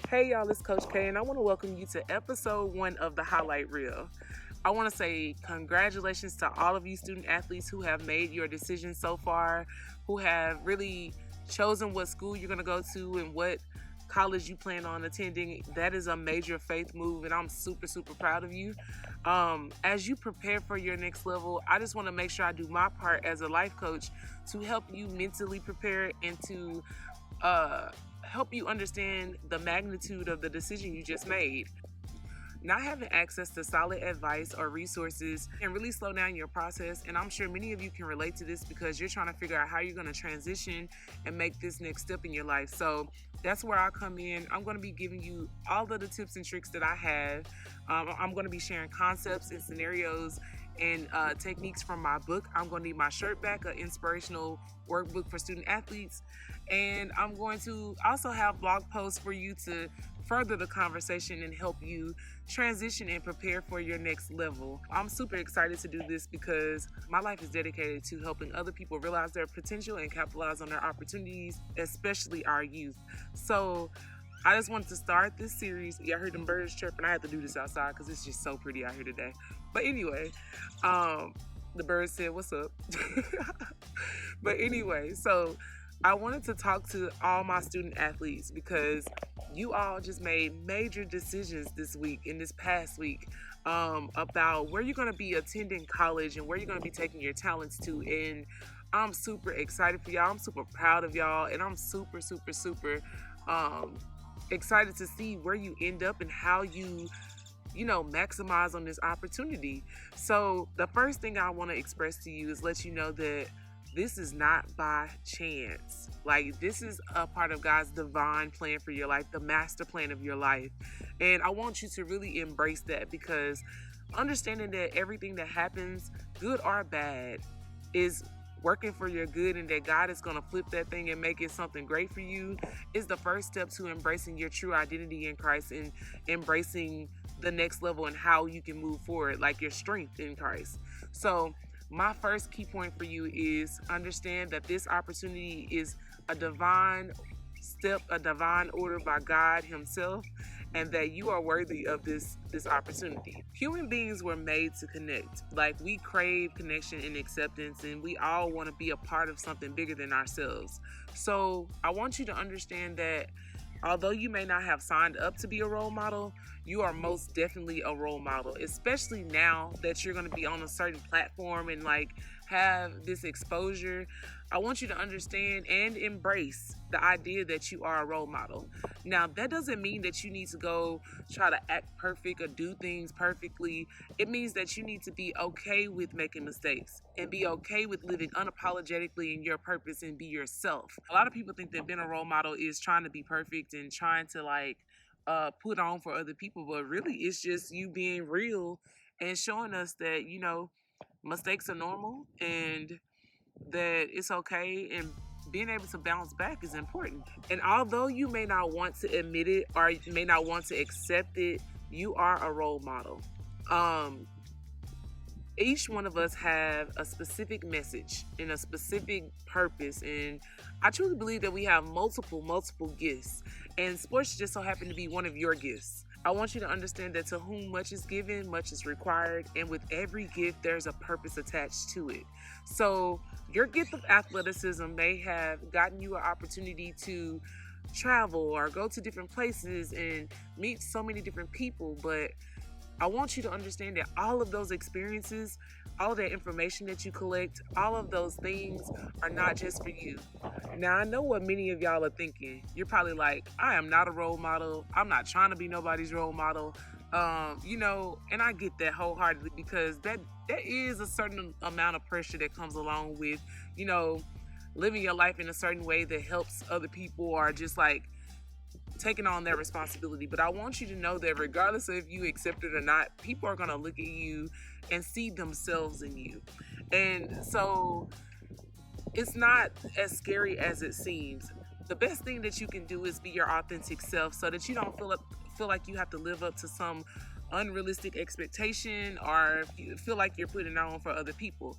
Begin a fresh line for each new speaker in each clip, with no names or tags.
Hey y'all, it's Coach K, and I want to welcome you to episode 1 of the Highlight Reel. I want to say congratulations to all of you student athletes who have made your decision so far, who have really chosen what school you're going to go to and what college you plan on attending. That is a major faith move, and I'm super, super proud of you. As you prepare for your next level, I just want to make sure I do my part as a life coach to help you mentally prepare and to uh, help you understand the magnitude of the decision you just made. Not having access to solid advice or resources can really slow down your process, and I'm sure many of you can relate to this because you're trying to figure out how you're going to transition and make this next step in your life. So that's where I come in. I'm going to be giving you all of the tips and tricks that I have. I'm going to be sharing concepts and scenarios and techniques from my book. I'm going to need my shirt back, an inspirational workbook for student athletes. And I'm going to also have blog posts for you to further the conversation and help you transition and prepare for your next level. I'm super excited to do this because my life is dedicated to helping other people realize their potential and capitalize on their opportunities, especially our youth. So I just wanted to start this series. Yeah, I heard them birds chirping. I had to do this outside because it's just so pretty out here today. But anyway, the birds said, "What's up?" But anyway, so I wanted to talk to all my student athletes because you all just made major decisions this week, in this past week, about where you're going to be attending college and where you're going to be taking your talents to. And I'm super excited for y'all. I'm super proud of y'all. And I'm super, super, super excited to see where you end up and how you maximize on this opportunity. So the first thing I want to express to you is let you know that this is not by chance. Like, this is a part of God's divine plan for your life, the master plan of your life. And I want you to really embrace that, because understanding that everything that happens, good or bad, is working for your good, and that God is going to flip that thing and make it something great for you, is the first step to embracing your true identity in Christ and embracing the next level and how you can move forward, like your strength in Christ. So my first key point for you is understand that this opportunity is a divine step, a divine order by God Himself, and that you are worthy of this opportunity. Human beings were made to connect. Like, we crave connection and acceptance, and we all want to be a part of something bigger than ourselves. So I want you to understand that although you may not have signed up to be a role model, you are most definitely a role model, especially now that you're going to be on a certain platform and have this exposure. I want you to understand and embrace the idea that you are a role model. Now, that doesn't mean that you need to go try to act perfect or do things perfectly. It means that you need to be okay with making mistakes and be okay with living unapologetically in your purpose and be yourself. A lot of people think that being a role model is trying to be perfect and trying to put on for other people, but really it's just you being real and showing us that mistakes are normal and that it's okay, and being able to bounce back is important. And although you may not want to admit it or you may not want to accept it, you are a role model. Each one of us have a specific message and a specific purpose, and I truly believe that we have multiple gifts, and sports just so happen to be one of your gifts. I want you to understand that to whom much is given, much is required, and with every gift there's a purpose attached to it. So your gift of athleticism may have gotten you an opportunity to travel or go to different places and meet so many different people, but I want you to understand that all of those experiences, all of that information that you collect, all of those things are not just for you. Now, I know what many of y'all are thinking. You're probably like, I am not a role model. I'm not trying to be nobody's role model. And I get that wholeheartedly, because that is a certain amount of pressure that comes along with, living your life in a certain way that helps other people, or just taking on that responsibility. But I want you to know that regardless of if you accept it or not, people are going to look at you and see themselves in you. And so it's not as scary as it seems. The best thing that you can do is be your authentic self, so that you don't feel like you have to live up to some unrealistic expectation or feel like you're putting it on for other people.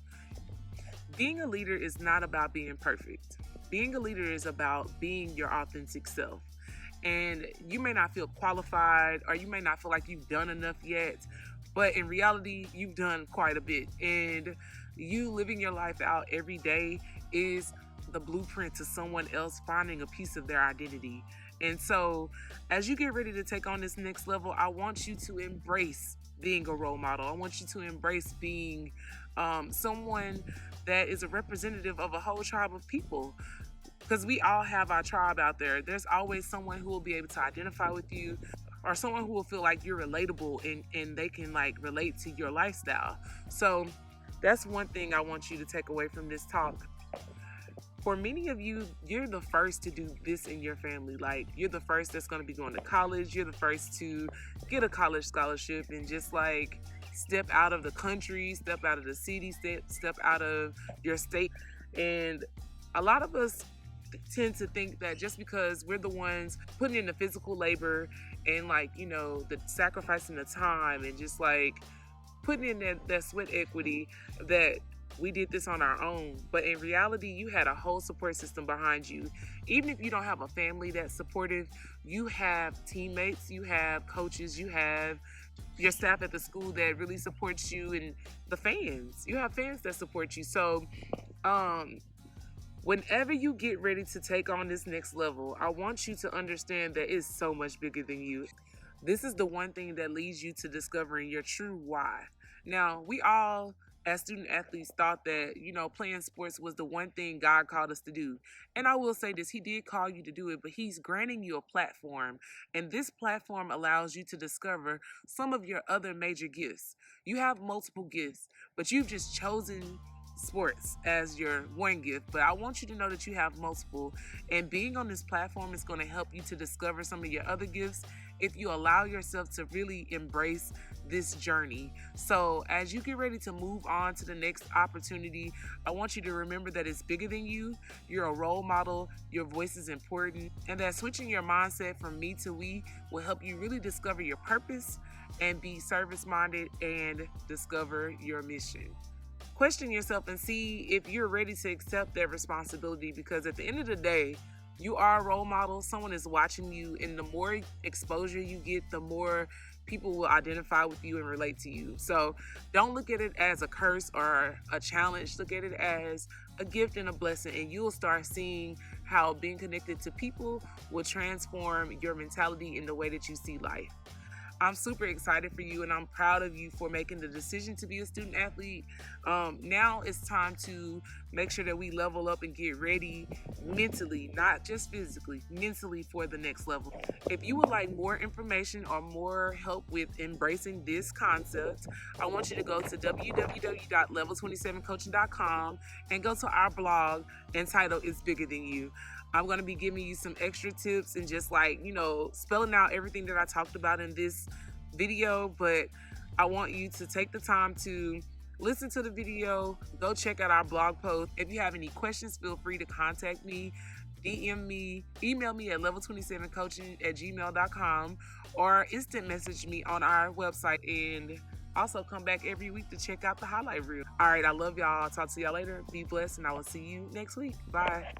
Being a leader is not about being perfect. Being a leader is about being your authentic self. and you may not feel qualified, or you may not feel like you've done enough yet, but in reality you've done quite a bit, and you living your life out every day is the blueprint to someone else finding a piece of their identity. And so as you get ready to take on this next level, I want you to embrace being a role model. I want you to embrace being someone that is a representative of a whole tribe of people, because we all have our tribe out there. There's always someone who will be able to identify with you, or someone who will feel like you're relatable, and they can like relate to your lifestyle. So that's one thing I want you to take away from this talk. For many of you, you're the first to do this in your family. Like, you're the first that's going to be going to college. You're the first to get a college scholarship and just like step out of the country, step out of the city, step out of your state. And a lot of us tend to think that just because we're the ones putting in the physical labor and like, you know, the sacrificing the time and just like putting in that sweat equity, that we did this on our own. But in reality, you had a whole support system behind you. Even if you don't have a family that's supportive, you have teammates, you have coaches, you have your staff at the school that really supports you, and the fans. You have fans that support you. So whenever you get ready to take on this next level, I want you to understand that it's so much bigger than you. This is the one thing that leads you to discovering your true why. Now, we all, as student athletes, thought that, you know, playing sports was the one thing God called us to do. And I will say this, He did call you to do it, but He's granting you a platform. And this platform allows you to discover some of your other major gifts. You have multiple gifts, but you've just chosen sports as your one gift. But I want you to know that you have multiple. And being on this platform is going to help you to discover some of your other gifts if you allow yourself to really embrace this journey. So as you get ready to move on to the next opportunity, I want you to remember that it's bigger than you. You're a role model. Your voice is important. And that switching your mindset from me to we will help you really discover your purpose and be service-minded and discover your mission. Question yourself and see if you're ready to accept that responsibility, because at the end of the day, you are a role model. Someone is watching you, and the more exposure you get, the more people will identify with you and relate to you. So don't look at it as a curse or a challenge. Look at it as a gift and a blessing, and you'll start seeing how being connected to people will transform your mentality in the way that you see life. I'm super excited for you, and I'm proud of you for making the decision to be a student athlete. Now it's time to make sure that we level up and get ready mentally, not just physically, mentally, for the next level. If you would like more information or more help with embracing this concept, I want you to go to www.level27coaching.com and go to our blog entitled It's Bigger Than You. I'm going to be giving you some extra tips and just like, you know, spelling out everything that I talked about in this video. But I want you to take the time to listen to the video, go check out our blog post. If you have any questions, feel free to contact me, DM me, email me at level27coaching@gmail.com, or instant message me on our website. And also come back every week to check out the highlight reel. All right, I love y'all. I'll talk to y'all later. Be blessed, and I will see you next week. Bye.